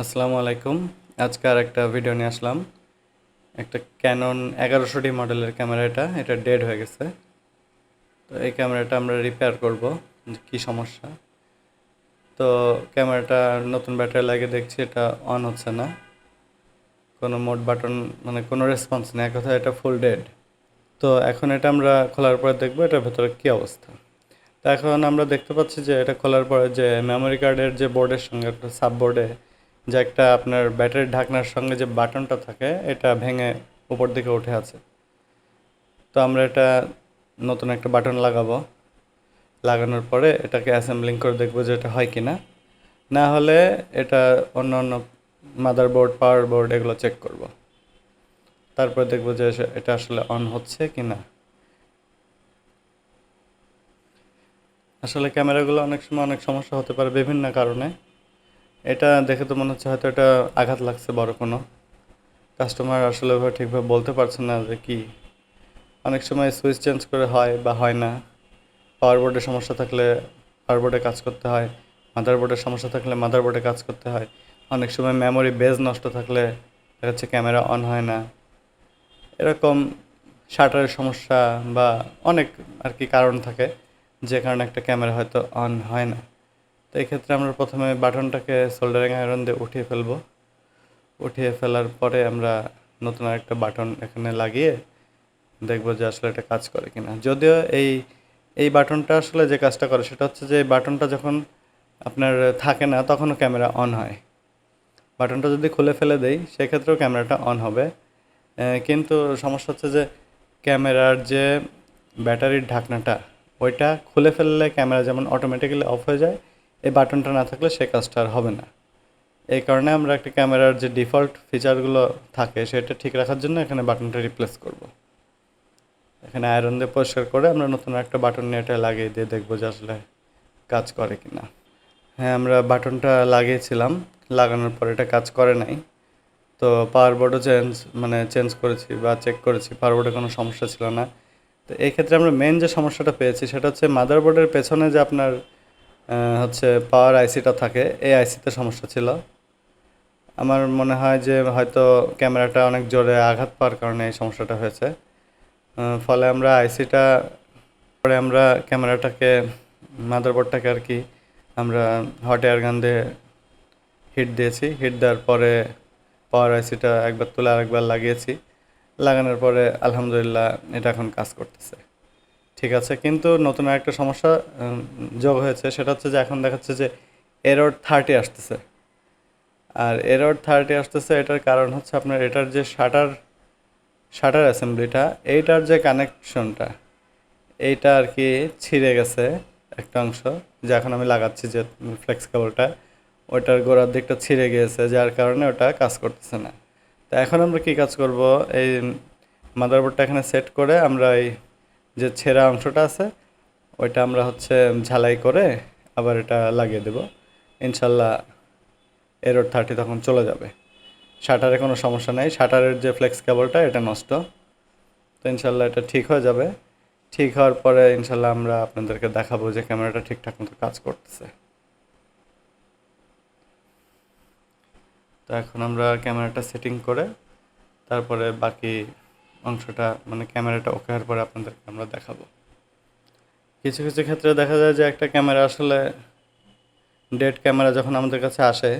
আসসালামু আলাইকুম। আজকে আর একটা ভিডিও নিয়ে আসলাম। একটা ক্যানন 1100D মডেলের ক্যামেরা, এটা ডেড হয়ে গেছে। তো এই ক্যামেরাটা আমরা রিপেয়ার করব, যে কী সমস্যা। তো ক্যামেরাটা নতুন ব্যাটারি লাগিয়ে দেখছি এটা অন হচ্ছে না, কোনো মোড বাটন মানে কোনো রেসপন্স নেই, এক কথা এটা ফুল ডেড। তো এখন এটা আমরা খোলার পরে দেখবো এটার ভেতরে কী অবস্থা। তো এখন আমরা দেখতে পাচ্ছি যে এটা খোলার পরে যে মেমোরি কার্ডের যে বোর্ডের সঙ্গে একটা সাববোর্ডে যে একটা আপনার ব্যাটারির ঢাকনার সঙ্গে যে বাটনটা থাকে এটা ভেঙে উপর দিকে উঠে আছে। তো আমরা এটা নতুন একটা বাটন লাগাবো, লাগানোর পরে এটাকে অ্যাসেম্বলিং করে দেখবো যে এটা হয় কি না। না হলে এটা অন্য অন্য মাদারবোর্ড, পাওয়ার বোর্ড এগুলো চেক করব, তারপরে দেখবো যে এটা আসলে অন হচ্ছে কি না। আসলে ক্যামেরাগুলো অনেক সময় অনেক সমস্যা হতে পারে বিভিন্ন কারণে। এটা দেখে তো মনে হচ্ছে হয়তো এটা আঘাত লাগছে বড় কোনো। কাস্টমার আসলে ওভাবে ঠিকভাবে বলতে পারছে না যে কি। অনেক সময় সুইচ চেঞ্জ করে হয় বা হয় না। পাওয়ার বোর্ডের সমস্যা থাকলে পাওয়ার বোর্ডে কাজ করতে হয়, মাদারবোর্ডের সমস্যা থাকলে মাদারবোর্ডে কাজ করতে হয়। অনেক সময় মেমোরি বেজ নষ্ট থাকলে দেখা যাচ্ছে ক্যামেরা অন হয় না। এরকম শাটারের সমস্যা বা অনেক আর কি কারণ থাকে যে কারণে একটা ক্যামেরা হয়তো অন হয় না। তো এই ক্ষেত্রে আমরা প্রথমে বাটনটাকে সোল্ডারিং আয়রন দিয়ে উঠিয়ে ফেলবো। উঠিয়ে ফেলার পরে আমরা নতুন আরেকটা বাটন এখানে লাগিয়ে দেখবো যে আসলে এটা কাজ করে কিনা। যদিও এই এই বাটনটা আসলে যে কাজটা করে সেটা হচ্ছে যে এই বাটনটা যখন আপনার থাকে না তখনও ক্যামেরা অন হয়। বাটনটা যদি খুলে ফেলে দেই সেক্ষেত্রেও ক্যামেরাটা অন হবে। কিন্তু সমস্যা হচ্ছে যে ক্যামেরার যে ব্যাটারির ঢাকনাটা ওইটা খুলে ফেললে ক্যামেরা যেমন অটোমেটিক্যালি অফ হয়ে যায়, এই বাটনটা না থাকলে সে কাজটা আর হবে না। এই কারণে আমরা একটা ক্যামেরার যে ডিফল্ট ফিচারগুলো থাকে সেটা ঠিক রাখার জন্য এখানে বাটনটা রিপ্লেস করব। এখানে আয়রন দিয়ে পরিষ্কার করে আমরা নতুন একটা বাটন নিয়ে এটা লাগিয়ে দিয়ে দেখবো যে আসলে কাজ করে কি না। হ্যাঁ, আমরা বাটনটা লাগিয়েছিলাম, লাগানোর পর এটা কাজ করে নাই। তো পাওয়ার বোর্ডও চেঞ্জ করেছি বা চেক করেছি, পাওয়ার বোর্ডে কোনো সমস্যা ছিল না। তো এই ক্ষেত্রে আমরা মেন যে সমস্যাটা পেয়েছি সেটা হচ্ছে মাদারবোর্ডের পেছনে যে আপনার হচ্ছে পাওয়ার আইসিটা থাকে, এই আইসিতে সমস্যা ছিল। আমার মনে হয় যে হয়তো ক্যামেরাটা অনেক জোরে আঘাত পাওয়ার কারণে এই সমস্যাটা হয়েছে। ফলে আমরা আইসিটা পরে আমরা ক্যামেরাটাকে মাদারবোর্ডটাকে আর কি আমরা হট এয়ার গান দিয়ে হিট দিয়েছি। হিট দেওয়ার পরে পাওয়ার আইসিটা একবার তুলে আরেকবার লাগিয়েছি। লাগানোর পরে আলহামদুলিল্লাহ এটা এখন কাজ করতেছে, ঠিক আছে। কিন্তু নতুন আরেকটা সমস্যা যোগ হয়েছে, সেটা হচ্ছে যে এখন দেখাচ্ছে যে এরর 30 আসতেছে। আর এরর 30 আসতেছে এটার কারণ হচ্ছে আপনার এটার যে শাটার অ্যাসেম্বলিটা, এইটার যে কানেকশনটা এইটা আর কি ছিঁড়ে গেছে একটা অংশ, যে এখন আমি লাগাচ্ছি যে ফ্লেক্স কেবলটা, ওটার গোড়ার দিকটা ছিঁড়ে গিয়েছে, যার কারণে ওটা কাজ করতেছে না। তো এখন আমরা কি কাজ করব, এই মাদারবোর্ডটা এখানে সেট করে আমরা এই যে ছেঁড়া অংশটা আছে ওইটা আমরা হচ্ছে ঝালাই করে আবার এটা লাগিয়ে দেব। ইনশাল্লাহ এরর 30 তখন চলে যাবে। শাটারে কোনো সমস্যা নেই, শাটারের যে ফ্লেক্স কেবলটা এটা নষ্ট। তো ইনশাল্লাহ এটা ঠিক হয়ে যাবে। ঠিক হওয়ার পরে ইনশাল্লাহ আমরা আপনাদেরকে দেখাবো যে ক্যামেরাটা ঠিকঠাক মতো কাজ করতেছে। তো এখন আমরা ক্যামেরাটা সেটিং করে তারপরে বাকি অংশটা মানে ক্যামেরাটা ওকে হওয়ার পরে আপনাদেরকে আমরা দেখাবো। কিছু কিছু ক্ষেত্রে দেখা যায় যে একটা ক্যামেরা আসলে ডেড ক্যামেরা যখন আমাদের কাছে আসে,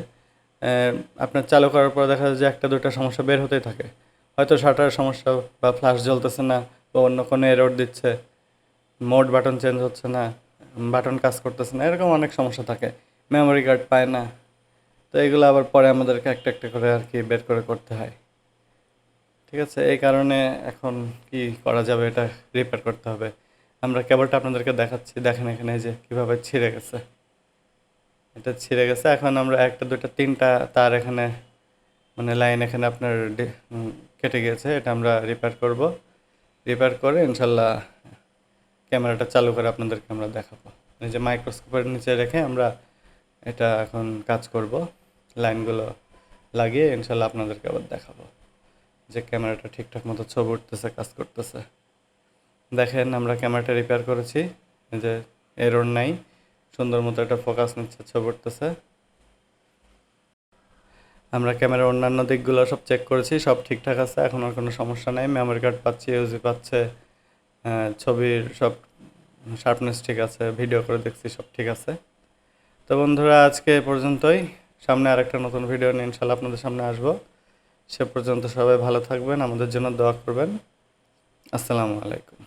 আপনার চালু করার পর দেখা যায় যে একটা দুটো সমস্যা বের হতেই থাকে। হয়তো শাটারের সমস্যা বা ফ্ল্যাশ জ্বলতেছে না বা অন্য কোনো এরর দিচ্ছে, মোড বাটন চেঞ্জ হচ্ছে না, বাটন কাজ করতেছে না, এরকম অনেক সমস্যা থাকে। মেমোরি কার্ড পায় না। তো এগুলো আবার পরে আমাদেরকে একটা একটা করে আর কি বের করে করতে হয়, ঠিক আছে। এই কারণে এখন কি করা যাবে, এটা রিপেয়ার করতে হবে। আমরা কেবলটা আপনাদেরকে দেখাচ্ছি, দেখেন এখানে এই যে কীভাবে ছিঁড়ে গেছে। এটা ছিঁড়ে গেছে। এখন আমরা একটা দুটো তিনটা তার এখানে মানে লাইন এখানে আপনার কেটে গিয়েছে, এটা আমরা রিপেয়ার করব। রিপেয়ার করে ইনশাল্লাহ ক্যামেরাটা চালু করে আপনাদেরকে আমরা দেখাবো। এই যে মাইক্রোস্কোপের নিচে রেখে আমরা এটা এখন কাজ করব, লাইনগুলো লাগিয়ে ইনশাল্লাহ আপনাদেরকে আবার দেখাবো যে ক্যামেরাটা ঠিকঠাক মতো ছবি উঠতেছে, কাজ করতেছে। দেখেন আমরা ক্যামেরাটা রিপেয়ার করেছি, এই যে এরর নাই, সুন্দর মতো একটা ফোকাস নিচ্ছে, ছবি উঠতেছে। আমরা ক্যামেরার অন্যান্য দিকগুলো সব চেক করেছি, সব ঠিকঠাক আছে, এখন আর কোনো সমস্যা নেই। মেমোরি কার্ড পাচ্ছি, ইউজি পাচ্ছে, ছবির সব শার্পনেস ঠিক আছে, ভিডিও করে দেখছি সব ঠিক আছে। তো বন্ধুরা আজকে এ পর্যন্তই, সামনে আরেকটা নতুন ভিডিও নিয়ে ইনশাল্লাহ আপনাদের সামনে আসবো। সে পর্যন্ত সবাই ভালো থাকবেন, আমাদের জন্য দোয়া করবেন। আসসালামু আলাইকুম।